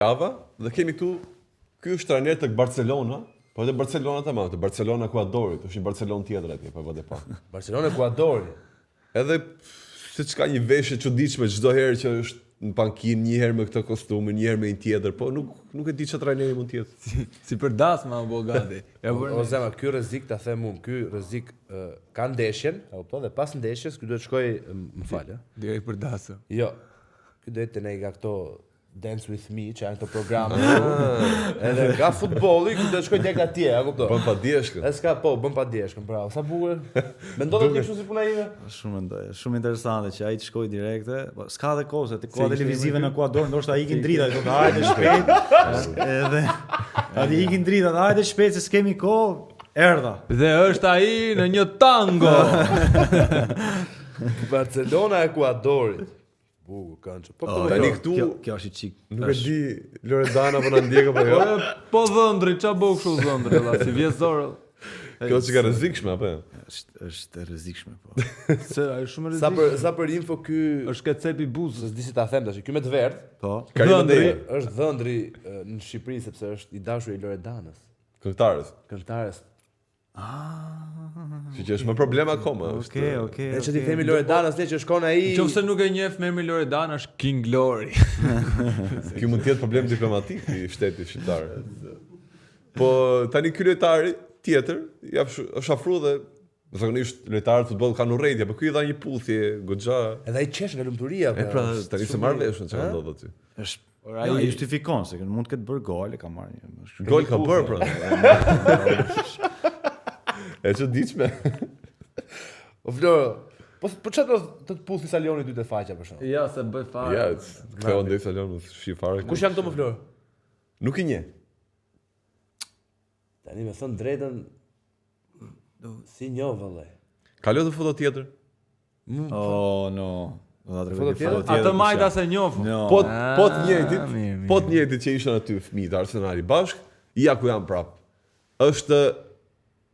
Java dhe kemi këtu, ky është trajner tek Barcelona, po edhe Barcelona tamam, te Barcelona Ekuadorit, është një Barcelonë tjetër atje, po vëdë pa. Barcelona Ekuadori. Edhe siç ka një veshje çuditshme çdo herë që është në pankinë, një herë me këtë kostumin, një herë me një tjetër, po nuk e di çfarë trajneri mund të jetë. Si për dasma apo gati. O zema, ky rrezik ta them unë, ky rrezik ka ndeshjen, apo dhe pas ndeshjes ky duhet shkoj, më fal, direkt për dasë. Jo. Ky duhet të ne nga këto Dance with me, që janë këto programe. Edhe nga futbolli, ky do të shkoj tek atje, a kupton? Bën pa djeshkën. S'ka po, bën pa djeshkën, bravo. Sa bukur. Mendon ti kështu si puna ime? Shumë interesante që ai të shkojë direkte. S'ka dhe kohë, te koha televizive në Ekuador, ndoshta ikin drita, thotë hajde shpejt. Edhe aty ikin drita, hajde shpejt se s'kemi kohë. Erdha. Dhe është ai në një tango. Barcelona Ekuadorit. Kanço. Po tani këtu kjo është i çik. Nuk e di Loredana apo na ndjek apo jo. Po dhëndri, ç'a bëu kështu dhëndri, valla, si vjeçor. Kjo është e rrezikshme apo? Është e rrezikshme po. Se ai shumë rrezik. Sa për info ky është kecepi buzës. S'di si ta them tash, ky me të verdh. Po. Dhëndri është dhëndri në Shqipëri sepse është i dashur i Loredanës. Këngëtarës. Që është më problem akoma. Okej. Ne që ti themi Loredanës le që shkon ai. Nëse nuk e njeh me emrin Loredana është King Glory. Ky mund të jetë problem diplomatik i shtetit shqiptar. Po tani ky lojtari tjetër është afruar dhe zakonisht lojtarët futboll kanë urrëtie, por ky i dha një puthje goxha. Edhe ai qesh nga lumturia. Pra tani se marr veshën çfarë ndodh aty. Është ai justifikon se mund të ketë bërë gol, e ka marrë një. Gol ka bërë pra. E që diqme. O Floro, po që të të puthi salionit ty të faqa për shumë? Ja, se bëj fare. Ja, këtheo ndej salion, më shi fare. Kush janë këto më Floro? Nuk i nje. Tani me thënë drejtën, si njo vëllë. Ka lo të foto tjetër? Oh, no. Atë majta se njofu. Po të njëjtit që ishën aty fëmijët Arsenali bashk, ja ku janë prap. Është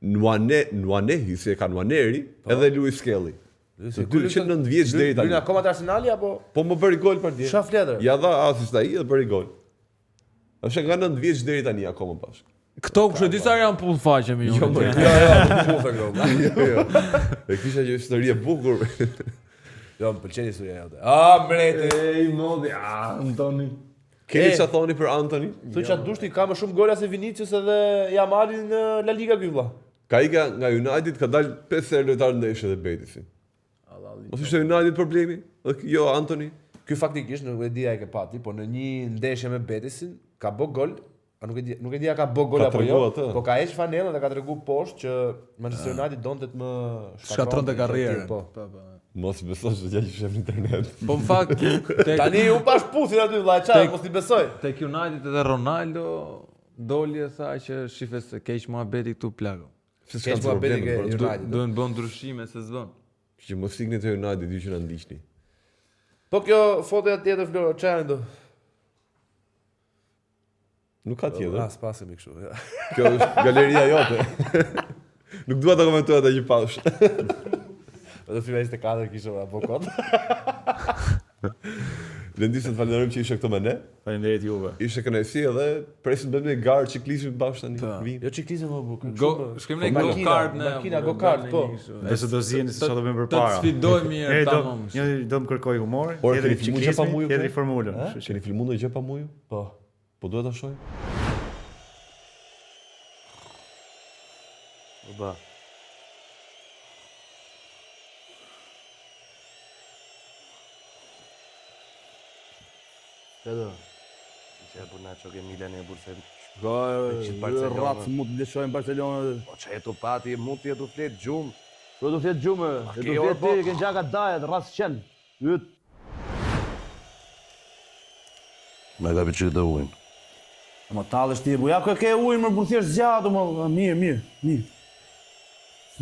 Nuanehi, si e ka Nuaneri, edhe Luis Skelly. Ky që 9 vjeç deri tani. Luna akoma te Arsenali apo? Po më bëri gol për dje. Shaf letër. Ja dha asist ai dhe bëri gol. Është nga 9 vjeç deri tani akoma bashk. Këto kush e di sa janë pull faqe me Jo, unë. jo. E kisha një histori e bukur. Jo, më pëlqen historia jote. Mbreti. Ej, modi, Antoni. Keni çfarë thoni për Antoni? Thuaj çat dushti ka më shumë gola se Vinicius edhe Jamali në La Liga ky vëlla. Ka ika nga United ka dalë 5 herë lojtar ndeshje dhe Betisi. Ose ishte United problemi? Jo Antoni. Ky faktikisht nuk e di ai ke pati, po në një ndeshje me Betisin ka bë gol. Nuk e di a ka bë gol apo jo. Po ka heq fanellën dhe ka tregu poshtë që Manchester United donte të më shkatronte karrierën. Po. Mos besosh se gjë që shef në internet. Po në fakt tani u bash puthin aty vëlla, çfarë mos i besoj. Tek United edhe Ronaldo doli e tha që shife se keq muhabeti këtu plago. Keq muhabeti ke United. Duhen bën ndryshime se s'bën. Që mos ikni te United ju që na ndiqni. Po kjo fotoja tjetër Floro, çfarë do? Nuk ka tjetër. S'pasemi kështu. Kjo është galeria jote. Nuk dua ta komentoj atë që pash. Do filmoj 24 kisha apo kot. Lëndisë të falenderojmë që ishe këto me ne. Faleminderit juve. Ishte kënaqësi edhe presim të bëjmë një garë ciklizmi bashkë tani. Jo ciklizëm më bukur. Shkojmë në go-kart në makina go-kart po. Nëse do ziheni se çfarë do bëjmë përpara. Të sfidojmë mirë tamam. Një do më kërkoj humor, tjetri ciklizmi, tjetri formulën. Keni filmuar ndonjë gjë pa muju? Po. Po duhet ta shoh. Ba. Edhe, që e burna që ke Milan e burse Ratë mund të lëshojnë Barcelona. Po që e tu pati, mund të jetu fletë gjumë. Po të fletë gjumë, e të fletë ti, kënë gjaka dajet, rrasë qenë. Ytë. Me ka për që të ujnë. Më talësh ti, bu, ja ku e ke ujnë, më burthjesht zjatë, më mirë.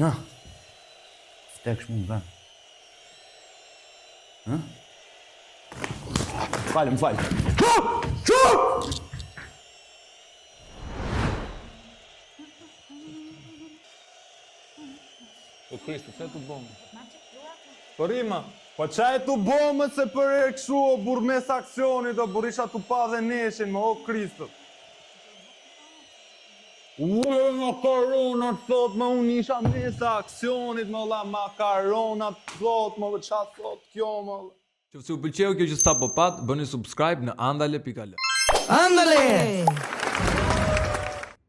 Na. Stek shmu, dhe. Më falë. Po Kristo, pse tu bom? Po rima. Po qaj tu bo më se për e këshu o burr mes aksionit, o burr isha tu pa dhe neshin, më o Kristët. Ue makaronat thot më unë isha mes aksionit më la makaronat thot më qa thot kjo më. Qoftë se u pëlqeu kjo që sta po pat, bëni subscribe në andale.al. Ándale.